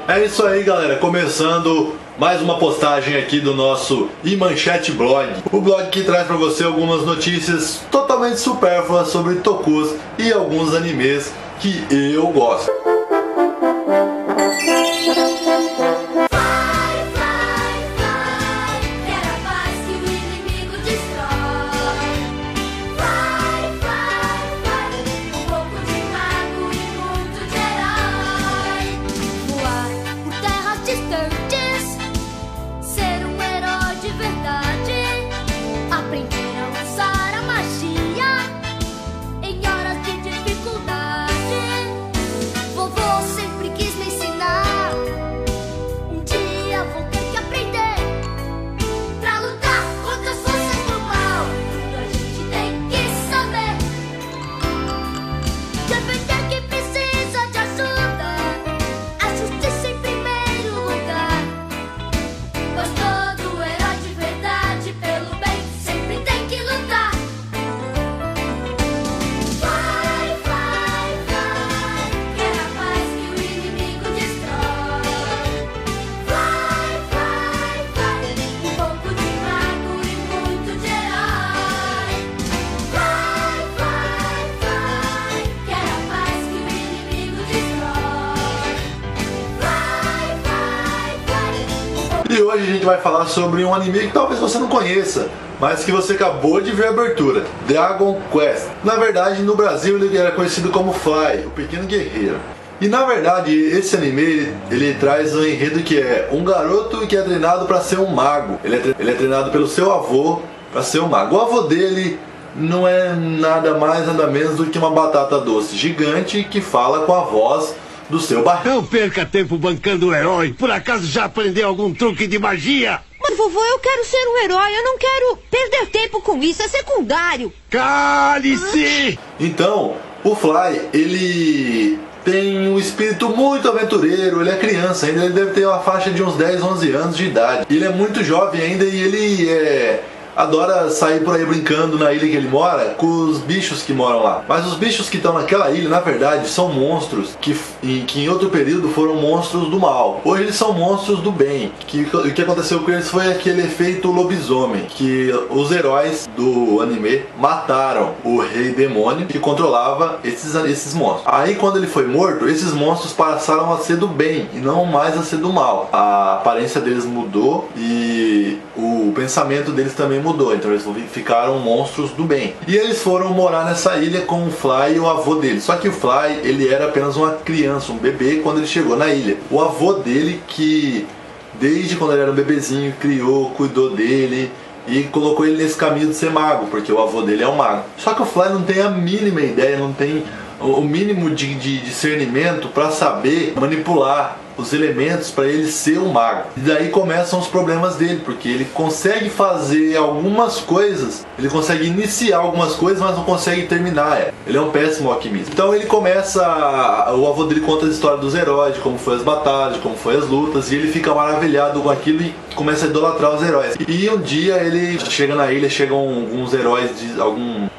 É isso aí, galera, começando mais uma postagem aqui do nosso Imanchete Blog, o blog que traz pra você algumas notícias totalmente supérfluas sobre tokus e alguns animes que eu gosto. E hoje a gente vai falar sobre um anime que talvez você não conheça, mas que você acabou de ver a abertura, Dragon Quest. Na verdade, no Brasil ele era conhecido como Fly, o Pequeno Guerreiro. E na verdade, esse anime ele traz um enredo que é um garoto que é treinado para ser um mago. Ele é treinado pelo seu avô para ser um mago. O avô dele não é nada mais, nada menos do que uma batata doce gigante que fala com a voz do seu barriga. Não perca tempo bancando o herói. Por acaso já aprendeu algum truque de magia? Mas vovô, eu quero ser um herói. Eu não quero perder tempo com isso. É secundário. Cale-se! Então, o Fly, ele tem um espírito muito aventureiro. Ele é criança ainda. Ele deve ter uma faixa de uns 10, 11 anos de idade. Ele é muito jovem ainda e ele adora sair por aí brincando na ilha que ele mora com os bichos que moram lá. Mas os bichos que estão naquela ilha, na verdade, são monstros que em outro período foram monstros do mal. Hoje eles são monstros do bem. O que aconteceu com eles foi aquele efeito lobisomem, que os heróis do anime mataram o rei demônio que controlava esses monstros. Aí quando ele foi morto, esses monstros passaram a ser do bem e não mais a ser do mal. A aparência deles mudou e o pensamento deles também mudou, então eles ficaram monstros do bem. E eles foram morar nessa ilha com o Fly e o avô dele. Só que o Fly, ele era apenas uma criança, um bebê, quando ele chegou na ilha. O avô dele, que desde quando ele era um bebezinho, criou, cuidou dele e colocou ele nesse caminho de ser mago, porque o avô dele é um mago. Só que o Fly não tem a mínima ideia, não tem o mínimo de discernimento para saber manipular os elementos para ele ser um mago. E daí começam os problemas dele, porque ele consegue fazer algumas coisas, ele consegue iniciar algumas coisas, mas não consegue terminar. Ele é um péssimo alquimista. Então ele começa, o avô dele conta a história dos heróis, de como foi as batalhas, de como foi as lutas, e ele fica maravilhado com aquilo e começa a idolatrar os heróis. E um dia ele chega na ilha, chegam alguns heróis,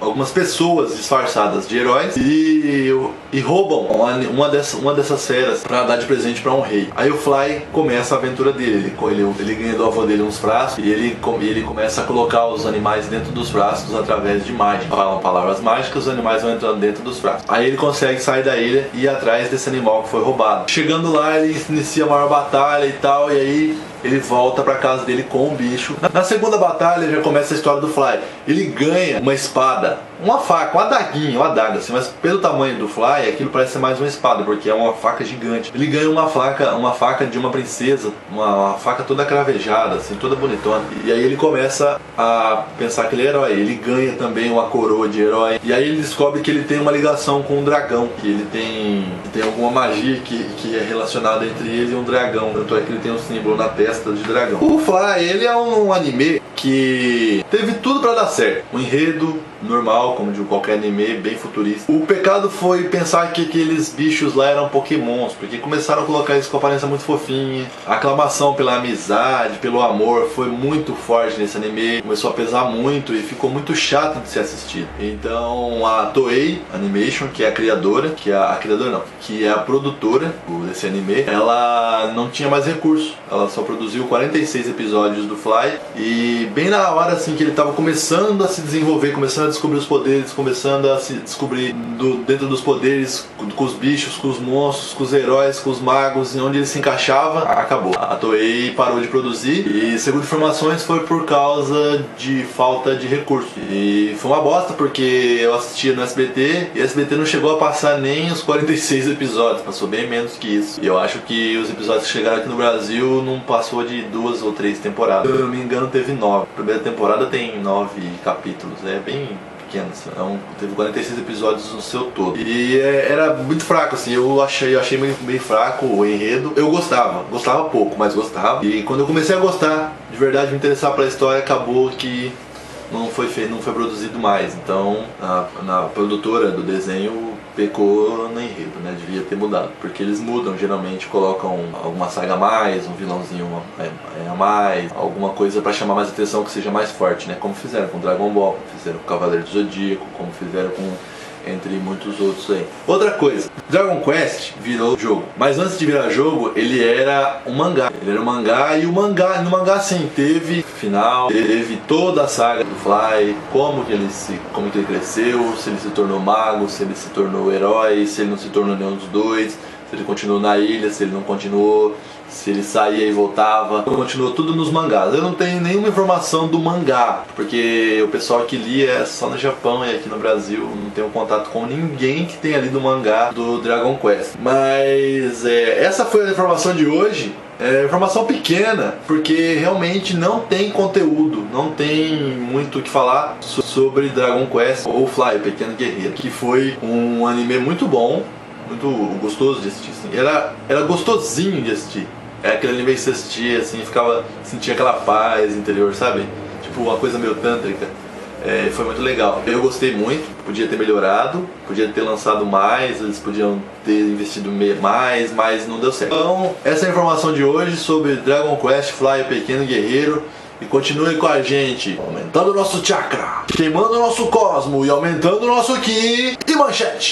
algumas pessoas disfarçadas de heróis e roubam uma dessas feras para dar de presente para um rei. Aí o Fly começa a aventura dele. Ele ganha do avô dele uns frascos e ele começa a colocar os animais dentro dos frascos através de mágica. Falam palavras mágicas, os animais vão entrando dentro dos frascos. Aí ele consegue sair da ilha e ir atrás desse animal que foi roubado. Chegando lá, ele inicia a maior batalha e tal, e aí ele volta pra casa dele com o bicho. Na segunda batalha já começa a história do Fly. Ele ganha uma espada, uma faca, uma adaga assim, mas pelo tamanho do Fly, aquilo parece ser mais uma espada, porque é uma faca gigante. Ele ganha uma faca de uma princesa, uma faca toda cravejada, assim, toda bonitona. E aí ele começa a pensar que ele é herói. Ele ganha também uma coroa de herói. E aí ele descobre que ele tem uma ligação com um dragão, que ele tem alguma magia que é relacionada entre ele e um dragão. Tanto é que ele tem um símbolo na testa de dragão. O Fly, ele é um anime que que teve tudo pra dar certo. Um enredo normal, como de qualquer anime, bem futurista. O pecado foi pensar que aqueles bichos lá eram pokémons, porque começaram a colocar isso com aparência muito fofinha. A aclamação pela amizade, pelo amor foi muito forte nesse anime. Começou a pesar muito e ficou muito chato de ser assistido. Então a Toei Animation, que é a criadora, que é a produtora desse anime, ela não tinha mais recurso. Ela só produziu 46 episódios do Fly, e bem na hora assim que ele estava começando a se desenvolver, começando a descobrir os poderes, começando a se descobrir dentro dos poderes, com os bichos, com os monstros, com os heróis, com os magos, e onde ele se encaixava, acabou. A Toei parou de produzir, e segundo informações foi por causa de falta de recurso. E foi uma bosta, porque eu assistia no SBT e o SBT não chegou a passar nem os 46 episódios, passou bem menos que isso. E eu acho que os episódios que chegaram aqui no Brasil não passou de 2 ou 3 temporadas. Se eu não me engano, teve 9. A primeira temporada tem 9 capítulos, é bem pequeno, assim. Então teve 46 episódios no seu todo. E era muito fraco, assim. Eu achei bem fraco o enredo. Eu gostava pouco, mas gostava. E quando eu comecei a gostar, de verdade, me interessar pela história, acabou que não foi produzido mais. Então a produtora do desenho pecou no enredo, né? Devia ter mudado, porque eles mudam, geralmente colocam alguma saga a mais, um vilãozinho a mais, alguma coisa pra chamar mais atenção, que seja mais forte, né? Como fizeram com Dragon Ball, como fizeram com Cavaleiro do Zodíaco, como fizeram com entre muitos outros aí. Outra coisa, Dragon Quest virou jogo, mas antes de virar jogo, ele era um mangá. E no mangá sim, teve final, teve toda a saga do Fly, como que ele cresceu, se ele se tornou mago, se ele se tornou herói, se ele não se tornou nenhum dos dois, se ele continuou na ilha, se ele não continuou, se ele saía e voltava. Continuou tudo nos mangás. Eu não tenho nenhuma informação do mangá, porque o pessoal que lia é só no Japão, e aqui no Brasil não tenho contato com ninguém que tenha lido o mangá do Dragon Quest. Mas essa foi a informação de hoje. Informação pequena, porque realmente não tem conteúdo, não tem muito o que falar sobre Dragon Quest ou Fly, Pequeno Guerreiro, que foi um anime muito bom, muito gostoso de assistir, assim. Era gostosinho de assistir. É aquele anime que você assistia, assim, sentia aquela paz interior, sabe? Tipo uma coisa meio tântrica. Foi muito legal. Eu gostei muito, podia ter melhorado, podia ter lançado mais, eles podiam ter investido mais, mas não deu certo. Então, essa é a informação de hoje sobre Dragon Quest Fly, o Pequeno Guerreiro. E continue com a gente, aumentando o nosso chakra, queimando o nosso cosmo e aumentando o nosso ki e manchete.